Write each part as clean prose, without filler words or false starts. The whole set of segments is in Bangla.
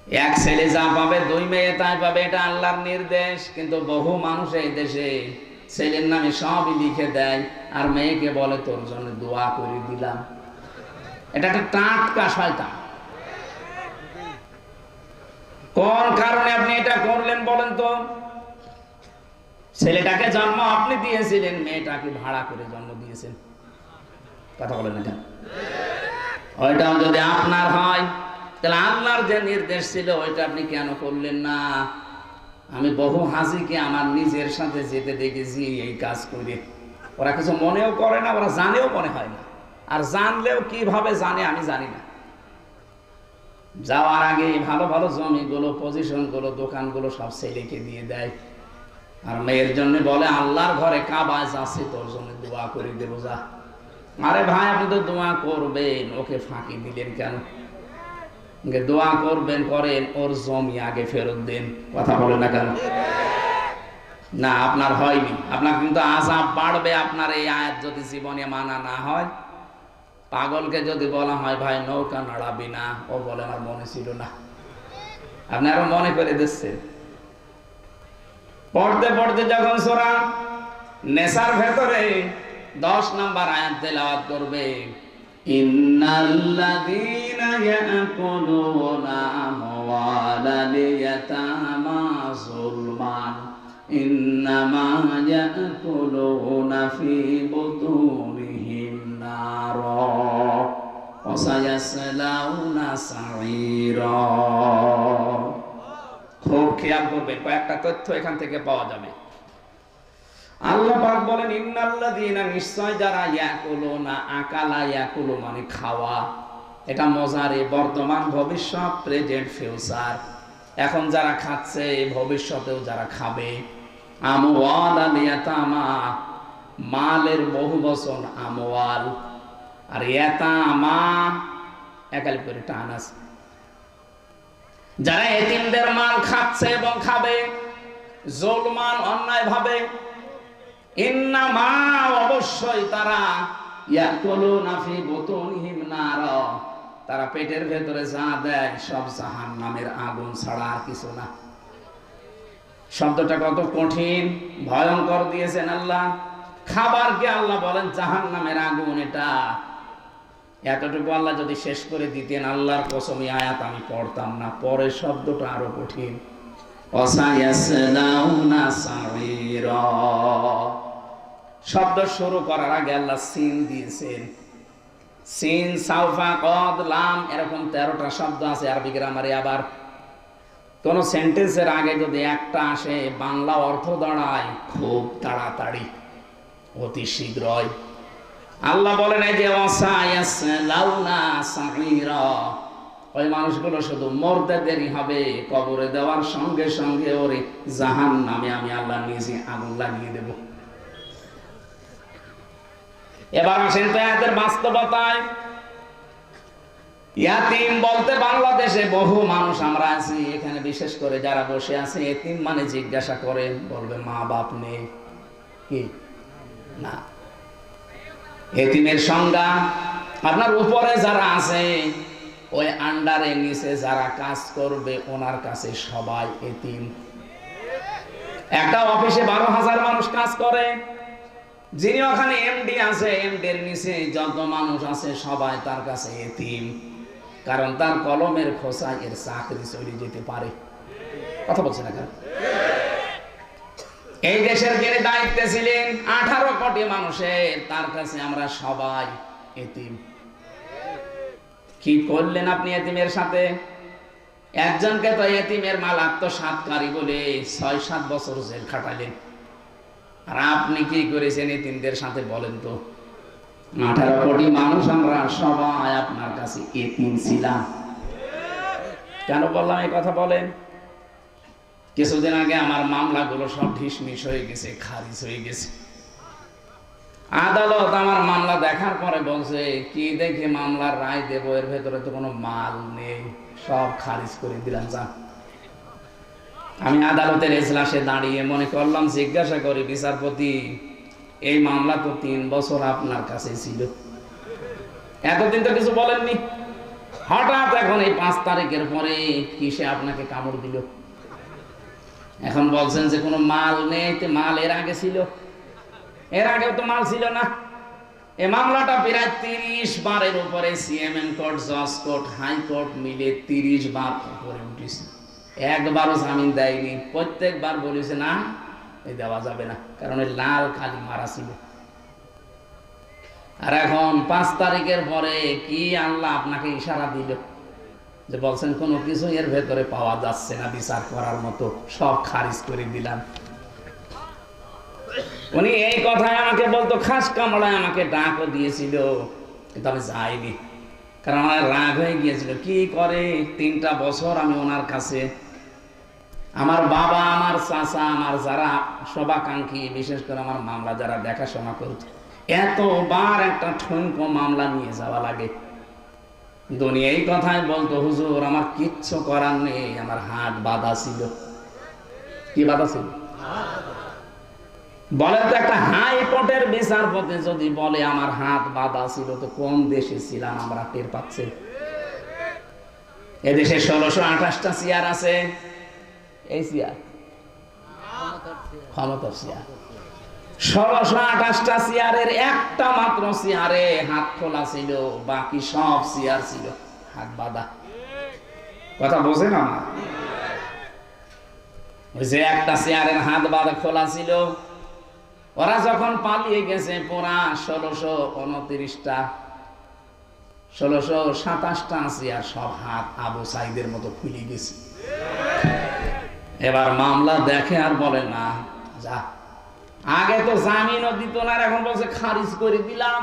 এক ছেলে যা পাবে দুই মেয়ে তাই পাবে, এটা আল্লাহর নির্দেশ। কিন্তু বহু মানুষ এই দেশে ছেলের নামে সবই লিখে দেয় আর মেয়েকে বলে তোর জন্য দোয়া করে দিলাম। এটা একটা টাটকা শয়তান। কোন কারণে আপনি এটা করলেন বলেন তো? ছেলেটাকে জন্ম আপনি দিয়েছিলেন, মেয়েটাকে ভাড়া করে জন্ম দিয়েছেন। কথা বলেন এটা। ওইটাও যদি আপনার হয় তাহলে আল্লাহর যে নির্দেশ ছিল ওইটা আপনি কেন করলেন না? আমি বহু হাজিকে আমার নিজের সাথে যেতে দেখেছি এই কাজ করে। ওরা কিছু মনেও করে না, ওরা জানেও মনে হয় না, আর জানলেও কিভাবে জানে আমি জানি না। যাওয়ার আগে ভালো ভালো জমিগুলো, পজিশনগুলো, দোকানগুলো সব ছেলেকে দিয়ে দেয়, আর মেয়ের জন্য বলে আল্লাহর ঘরে কাবা যাচ্ছে তোর জন্য দোয়া করে দেবো যা। আরে ভাই, আপনি তো দোয়া করবেন, ওকে ফাঁকি দিলেন কেন? দোয়া করবেন করেন, ওর জমি আগে ফেরত দেন। কথা বলেন না কেন? না, আপনার হয়নি। আপনার কিন্তু আযাব বাড়বে আপনার এই আয়াত যদি জীবনে মানা না হয়। পাগলকে যদি বলা হয় ভাই নৌকা নাড়াবি না, ও বলে আমার মনে ছিল না। আপনি আরো মনে করে দিচ্ছেন। পড়তে পড়তে যখন সূরা নেসার ভেতরে 10 নম্বর আয়াত তেলাওয়াত করবে, ইন্নাল্লাযীনা ইয়াকুলুনা আমওয়ালাল ইয়াতামা যুলমান ইন্নামা ইয়াকুলুনা ফি বুতুনিহিম নারা ওয়া সায়াসলাউনা সাঈরা। খুব খেয়াল করবেন, কয়েকটা তথ্য এখান থেকে পাওয়া যাবে। আল্লাহ পাক বলেন ইন্নাল্লাযীনা, নিশ্চয় যারা, ইয়াকুলুনা, আকালা ইয়াকুলু মানে খাওয়া, এটা মজারে, বর্তমান, ভবিষ্যৎ, প্রেজেন্ট, ফিউচার। এখন যারা খাচ্ছে ভবিষ্যতেও যারা খাবে। আমওয়ালাল ইয়াতামা, মালের বহু বচন আমওয়াল, আর ইয়াতামা একালি করে টান আছে। যারা এতিমদের মাল খাচ্ছে এবং খাবে, জুলমান অন্যায় ভাবে, ইন্নামা অবশ্যই তারা, ইয়াকুলুনা ফি বুতুনিহিম নারা, তারা পেটের ভেতরে যা দেয় সব জাহান্নামের আগুন ছাড়া আর কিছু না। শব্দটা কত কঠিন, ভয়ঙ্কর দিয়েছেন আল্লাহ। খাবারকে আল্লাহ বলেন জাহান্নামের আগুন। এটা এতটুকু আল্লাহ যদি শেষ করে দিতেন, আল্লাহর কসম এই আয়াত আমি পড়তাম না। পরের শব্দটা আরো কঠিন, ওয়াসায়াসলাউনা সাঈরা। শব্দ শুরু করার আগে আল্লাহ সিন দিয়েছেন। সিন, সাউফা, কদ, লাম, এরকম 13টা শব্দ আছে আরবি গ্রামারে। আবার কোন সেন্টেন্সের আগে যদি একটা আসে, বাংলা অর্থ দাঁড়ায় খুব তাড়াতাড়ি, অতি শীঘ্রই। আল্লাহ বলেন এই যে ওয়াসায়াসলাউনা সাঈরা, ওই মানুষগুলো শুধু মরতে দেরি হবে, কবরে দেওয়ার সঙ্গে সঙ্গে ওরে জাহান্নামে আমি আল্লাহ নিজে আগুন লাগিয়ে দেব। এবার আসেন তো এদের বাস্তবতায়। ইয়াতিম বলতে বাংলাদেশে বহু মানুষ আমরা আছি, এখানে বিশেষ করে যারা বসে আছে, এতিম মানে জিজ্ঞাসা করেন বলবে মা বাপ নেই, কি না। এতিমের সংজ্ঞা, আপনার উপরে যারা আছে, ওই আন্ডারে নিচে যারা কাজ করবে, ওনার কাছে সবাই এতিম। একটা অফিসে 12,000 মানুষ কাজ করে, যিনি ওখানে এমডি আছে, এমডির নিচে যত মানুষ আছে সবাই তার কাছে এতিম। কারণ তার কলমের খোসায় এর চাকরি চলে যেতে পারে। কথা বলছে না কেন? এই দেশের যিনি দায়িত্বে ছিলেন 18 কোটি মানুষের, তার কাছে আমরা সবাই এতিম। কি করলেন আপনি এতিমের সাথে? একজনকে তো এতিমের মাল আত্মসাৎকারী বলে 6-7 বছর জেল খাটালেন। আর আপনি কি করেছেন এতিমদের সাথে বলেন তো? 18 কোটি মানুষ আমরা সবাই আপনার কাছে এতিম ছিলাম। কেন বললাম এই কথা বলেন? কিছুদিন আগে আমার মামলাগুলো সব ঢিসমিস হয়ে গেছে, খারিজ হয়ে গেছে। আদালত আমার মামলা দেখার পরে বলছে কি দেখে মামলার রায় দেবো, এর ভেতরে তো কোনো মাল নেই, সব খারিজ করে দিলাম। যান। আমি আদালতের এজলাসে দাঁড়িয়ে মনে করলাম জিজ্ঞাসা করি, বিচারপতি এই মামলা তো 3 বছর আপনার কাছে ছিল, এতদিন তো কিছু বলেননি। হঠাৎ এখন এই 5 তারিখের পরে কিসে আপনাকে কামড় দিল? এখন বলছেন যে কোনো মাল নেই, মাল এর আগে ছিল, এর আগেও তো মাল ছিল না। এই মামলাটা প্রায় 30 বারের উপরে সিএমএম কোর্ট, জজ কোর্ট, হাইকোর্ট মিলে 30 বার উপরে উঠেছে, একবারও জামিন দেয়নি। প্রত্যেকবার বলেছে না, এই দেওয়া যাবে না, কারণ ওই লাল খালি মারা ছিল। আর এখন 5 তারিখের পরে কি আল্লাহ আপনাকে ইশারা দিল যে বলছেন কোনো কিছু এর ভেতরে পাওয়া যাচ্ছে না বিচার করার মতো, সব খারিজ করে দিলাম। উনি এই কথায় আমাকে বলতো, খাস কামড়ায় আমাকে ডাকও দিয়েছিল, কিন্তু আমি যাইনি, কারণ আমার রাগ হয়ে গিয়েছিল। কি করে 3টা বছর আমি ওনার কাছে, আমার বাবা, আমার চাচা, আমার যারা শুভাকাঙ্ক্ষী, বিশেষ করে আমার মামলা যারা দেখাশোনা করছে, এতবার একটা ঠুনকো মামলা নিয়ে যাওয়া লাগে। দুনিয়া এই কথাই বলতো, হুজুর আমার কিচ্ছু করার নেই, আমার হাত বাঁধা ছিল। কি বাঁধা ছিল বলেন তো? একটা হাইকোর্টের বিচারপতি যদি বলে আমার হাত বাঁধা ছিল, তো কোন দেশে ছিলাম আমরা টের পাচ্ছি? এদেশে 1628টা চেয়ার আছে। এই চেয়ার ক্ষমতার চেয়ার, 1628টা চেয়ারের একটা মাত্র চেয়ারে হাত খোলা ছিল, বাকি সব চেয়ার ছিল হাত বাঁধা। কথা বোঝেন আমার? ওই যে একটা চেয়ারের হাত বাঁধা খোলা ছিল, ওরা যখন পালিয়ে গেছে পুরা 1629টা, 1627টা চেয়ার সব হাত আবু সাইদের মতো খুলে গেছে। এবার মামলা দেখে আর বলে না যা, আগে তো জামিনও দিত না, এখন বলছে খারিজ করে দিলাম।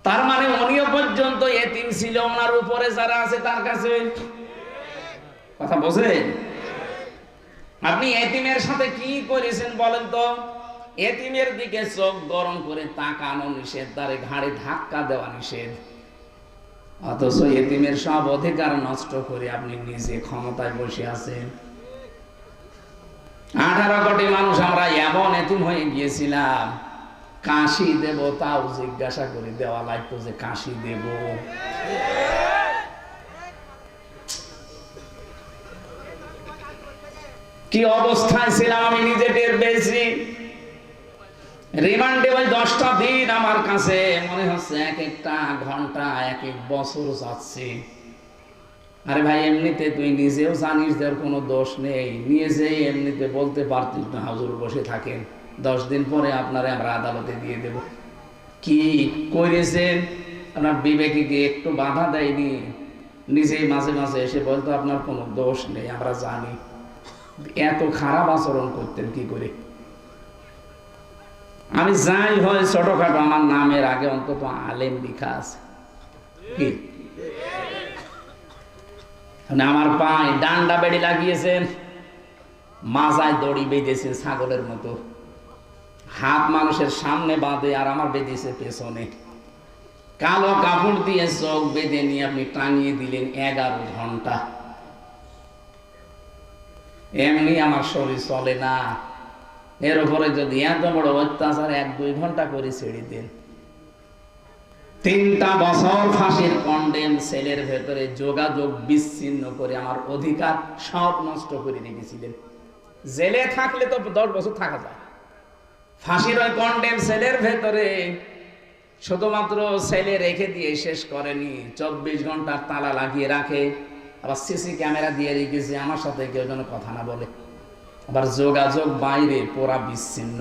তার মানে উনিও পর্যন্ত এতিম ছিল, ওনার উপরে যারা আছে তার কাছে। কথা বোঝেন? আপনি এতিমের সাথে কি করেছেন বলেন তো? এতিমের দিকে চোখ গরম করে তাকানো নিষেধ, তারে ঘাড়ে ধাক্কা দেওয়া নিষেধ, অথচ এতিমের সব অধিকার নষ্ট করে আপনি নিজে ক্ষমতায় বসে আছেন। 18 কোটি মানুষ আমরা এমন এতিম হয়ে গিয়েছিলাম, কাশি দেব তাও জিজ্ঞাসা করে দেওয়া লাগতো যে কাশি দেব। কি অবস্থায় ছিলাম আমি নিজে টের পেয়েছি। রিমান্ডে ওই 10টা দিন আমার কাছে মনে হচ্ছে এক একটা ঘন্টা, এক এক বছর যাচ্ছে। আরে ভাই, এমনিতে তুই নিজেও জানিস যে কোনো দোষ নেই, নিয়ে যে এমনিতে বলতে পারতিস না হুজুর বসে থাকেন, 10 দিন পরে আপনারে আমরা আদালতে দিয়ে দেব। কি করেছেন? আপনার বিবেকে কি একটু বাধা দেয়নি? নিজেই মাঝে মাঝে এসে বলতো আপনার কোনো দোষ নেই, আমরা জানি। এত খারাপ আচরণ করতেন কি করে? আমি যাই হয় ছোটখাটো, আমার নামের আগে অন্তত আলেম লেখা আছে। কি আমার পায়ে ডান্ডা বেড়ি লাগিয়েছেন, মাজায় দড়ি বেঁধেছে ছাগলের মতো, হাত মানুষের সামনে বাঁধে আর আমার বেঁধেছে পেছনে, কালো কাপড় দিয়ে চোখ বেঁধে নিয়ে আপনি টাঙিয়ে দিলেন 11 ঘন্টা। এমনি আমার শরীর চলে না, এর উপরে যদি এত বড় অত্যাচার 1-2 ঘন্টা করে ছেড়ে দেন। 3টা বছর ফাঁসির কন্ডেম সেলের ভেতরে যোগাযোগ বিচ্ছিন্ন করে আমার অধিকার সব নষ্ট করে রেখেছিলেন। জেলে থাকলে তো 10 বছর থাকা যায়, ফাঁসির ওই কন্ডেম সেলের ভেতরে শুধুমাত্র সেলে রেখে দিয়ে শেষ করেনি, 24 ঘন্টার তালা লাগিয়ে রাখে, আবার সিসি ক্যামেরা দিয়ে রেখেছে, আমার সাথে কেউ যেন কথা না বলে। আবার যোগাযোগ বাইরে পুরা বিচ্ছিন্ন।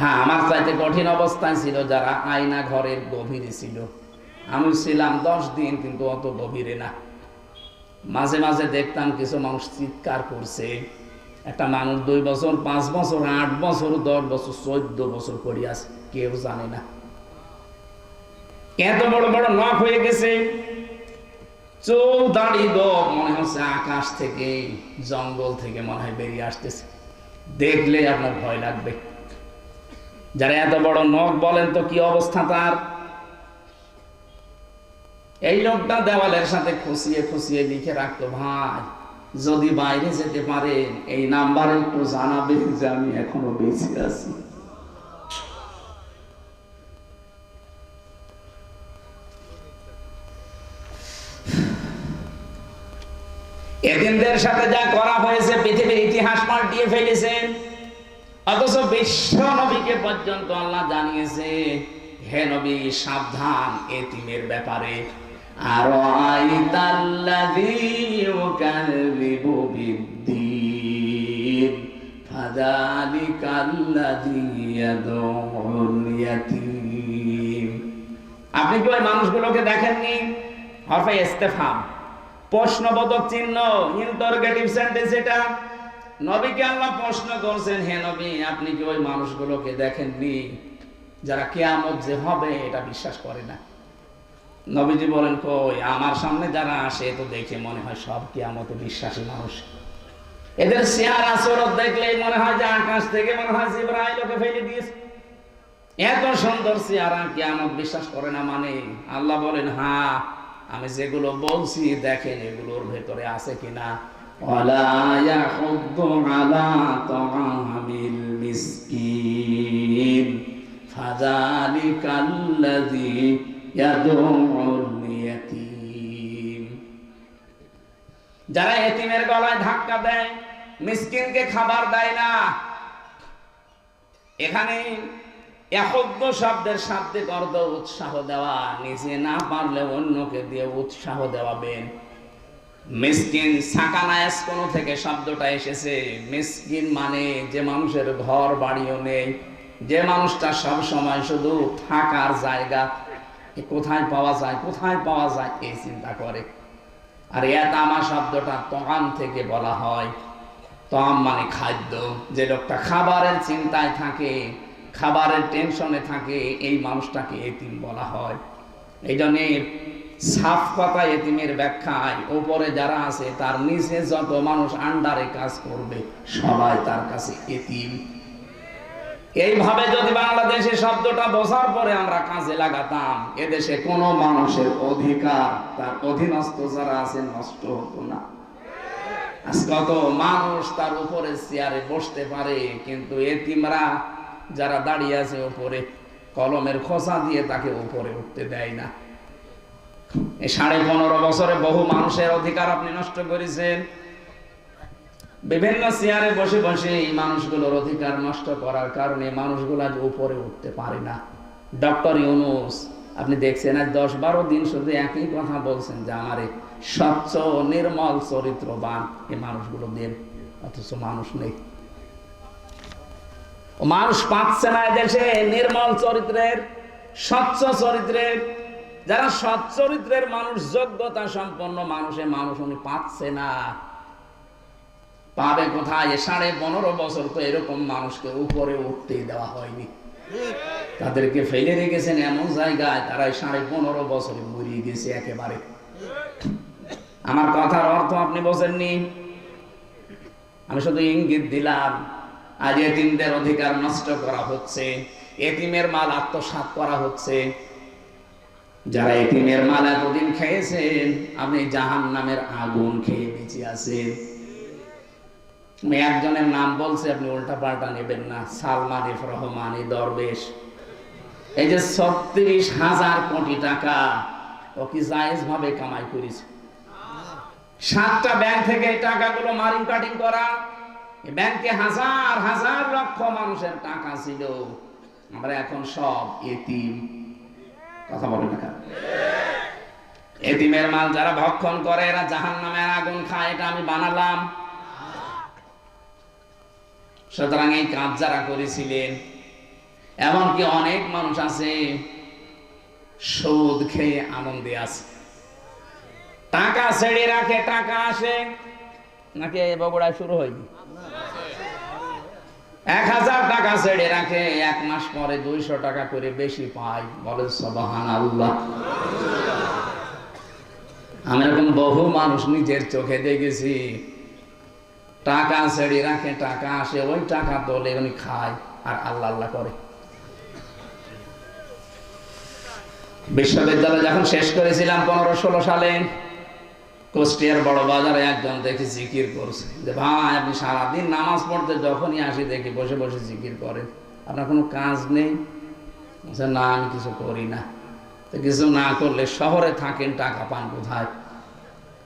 হ্যাঁ, আমার চাইতে কঠিন অবস্থায় ছিল যারা আয়না ঘরের গভীরে ছিল। আমি ছিলাম 10 দিন, কিন্তু অত গভীরে না। মাঝে মাঝে দেখতাম কিছু মানুষ চিৎকার করছে। একটা মানুষ 2 বছর, 5 বছর, 8 বছর, 10 বছর, 14 বছর পড়ে আছে, কেউ জানে না। এত বড় বড় নখ হয়ে গেছে, চোখ দাঁড়িয়ে গোপ, মনে হচ্ছে আকাশ থেকে, জঙ্গল থেকে মনে হয় বেরিয়ে আসতেছে। দেখলে আপনার ভয় লাগবে। যারা এত বড় নখ, বলেন তো কি অবস্থা তার? এই লোকটা দেওয়ালের সাথে খুশিয়ে খুশিয়ে লিখে রাখতো, ভাই যদি বাইরে যেতে পারেন এই নাম্বারে একটু জানাবেন যে আমি এখনো বেঁচে আছি। এতিমদের সাথে যা করা হয়েছে পৃথিবীর ইতিহাস পাল্টিয়ে ফেলেছেন। অথচ বিশ্ব নবীকে পর্যন্ত আল্লাহ জানিয়েছে, হে নবী সাবধান এতিমের ব্যাপারে। আর আইতাল্লাযী ইউকাযযিবু বিদ্দীন ফাযালিকাল্লাযী ইয়াদউল ইয়াতীম। আপনি কি ওই মানুষগুলোকে দেখেননি? হরফে ইস্তেফহাম, প্রশ্নবোধক চিহ্ন, ইন্টারোগেটিভ সেন্টেন্স। এটা নবীকে আল্লাহ প্রশ্ন করছেন, হে নবী আপনি কি ওই মানুষগুলোকে দেখেননি যারা কিয়ামত যে হবে এটা বিশ্বাস করে না? নবীজি বলেন, কই, আমার সামনে যারা আসে তো দেখে মনে হয় সব কিয়ামতে বিশ্বাসী মানুষ। এদের চেহারা সুরত দেখলেই মনে হয় যে আকাশ থেকে মনে হয় জিবরাইল ওকে ফেলে দিয়েছে। এত সুন্দর চেহারা, কিয়ামত বিশ্বাস করে না মানে? আল্লাহ বলেন, হ্যাঁ আমি যেগুলো বলছি দেখেন এগুলোর ভেতরে আছে কিনা। ওয়ালা ইয়াহুদ্দু আলা তাআমিল মিসকিন ফাযালিকাল্লাযী ইয়াদউল ইয়াতীম। যারা এতিমের গলায় ধাক্কা দেয়, মিসকিনকে খাবার দেয় না। এখানে ইয়াহুদ্দ শব্দের শাব্দিক অর্থ উৎসাহ দেওয়া, নিজে না পারলে অন্যকে দিয়ে উৎসাহ দেওয়াবেন। মিসকিন সাকানায়াস কোন থেকে শব্দটা এসেছে? মিসকিন মানে যে মানুষের ঘর বাড়িও নেই, যে মানুষটা সব সময় শুধু থাকার জায়গা, কোথায় পাওয়া যায় কোথায় পাওয়া যায় এই চিন্তা করে। আর ইয়াতামা শব্দটা তআম থেকে বলা হয়। তআম মানে খাদ্য। যে লোকটা খাবারের চিন্তায় থাকে, খাবারের টেনশনে থাকে, এই মানুষটাকে এতিম বলা হয়। এই জন্য সাফ কথা এতিমের ব্যাখ্যায় উপরে যারা আছে তার নিচে যত মানুষ আন্ডারে কাজ করবে সবাই তার কাছে এতিম। এইভাবে যদি বাংলাদেশে শব্দটা বোঝার পরে আমরা কাজে লাগাতাম, এদেশে কোনো মানুষের অধিকার তার অধীনস্থ যারা আছে নষ্ট হতো না। আজ কত মানুষ তার উপরে চেয়ারে বসতে পারে, কিন্তু এতিমরা যারা দাঁড়িয়ে আছে উপরে কলমের খোসা দিয়ে তাকে উপরে উঠতে দেয় না। এই 15.5 বছরে বহু মানুষের অধিকার আপনি নষ্ট করেছেন। বিভিন্ন চেয়ারে বসে বসে এই মানুষগুলোর অধিকার নষ্ট করার কারণে মানুষগুলো আজ উপরে উঠতে পারে না। ডক্টর ইউনূস আপনি দেখছেন আজ 10-12 দিন শুধু একই কথা বলছেন যে আমারে স্বচ্ছ নির্মল চরিত্রবান এই মানুষগুলো দেন, অথচ মানুষ নেই। মানুষ পাচ্ছে না এদেশে নির্মল চরিত্রের, স্বচ্ছ চরিত্রের। যারা সৎ চরিত্রের মানুষ, যোগ্যতা সম্পন্ন মানুষে মানুষ উনি পাচ্ছে না। পাবে কোথায়? 15.5 বছর তো এরকম মানুষকে উপরে উঠতেই দেওয়া হয়নি। তাদেরকে ফেলে রেখেছেন এমন জায়গায় তারা 15.5 বছরে মরিয়ে গেছে একেবারে। আমার কথার অর্থ আপনি বোঝেননি, আমি শুধু ইঙ্গিত দিলাম। আজ এতিমদের অধিকার নষ্ট করা হচ্ছে, এতিমের মাল আত্মসাৎ করা হচ্ছে। যারা এতিমের মাল এতদিন খেয়েছেন, আপনি জাহান্নামের আগুন খেয়ে বেঁচে আছেন। আমি একজনের নাম বলছি, আপনি উল্টা পাল্টা নেবেন না। সালমান এফ রহমানি দরবেশ, এই যে 36,000 কোটি টাকা ও কি জায়েজ ভাবে কামাই করেছে। 7টা ব্যাংক থেকে এই টাকাগুলো মারিং কাটিং করা। ব্যাংকে হাজার হাজার লক্ষ মানুষের টাকা ছিল, আমরা এখন সব এতিম। কথা বলেন না কেন? এতিমের মাল যারা ভক্ষণ করে এরা জাহান্নামের আগুন খায়, এটা আমি বানালাম। সুতরাং এই কাজ যারা করেছিলেন, এমনকি অনেক মানুষ আছে সুদ খেয়ে আনন্দে আছে, টাকা ছেড়ে রাখে, টাকা আসে নাকি বগুড়ায় শুরু হয়নি, 1000 টাকা ছেড়ে রাখে, 1 মাস পরে 200 টাকা করে বেশি পায়। বলে সুবহানাল্লাহ। আমি এরকম বহু মানুষ নিজের চোখে দেখেছি, টাকা ছেড়ে রাখে, টাকা আসে, ওই টাকা তোলে উনি খায় আর আল্লাহ আল্লাহ করে। বিশ্ববিদ্যালয় যখন শেষ করেছিলাম 15-16 সালে, কুষ্টিয়ার বড় বাজারে একজন দেখি জিকির করছে যে ভাই আপনি সারাদিন নামাজ পড়তে যখনই আসি দেখি বসে বসে জিকির করেন, আপনার কোনো কাজ নেই? না, আমি কিছু করি না। তো কিছু না করলে শহরে থাকেন, টাকা পান কোথায়?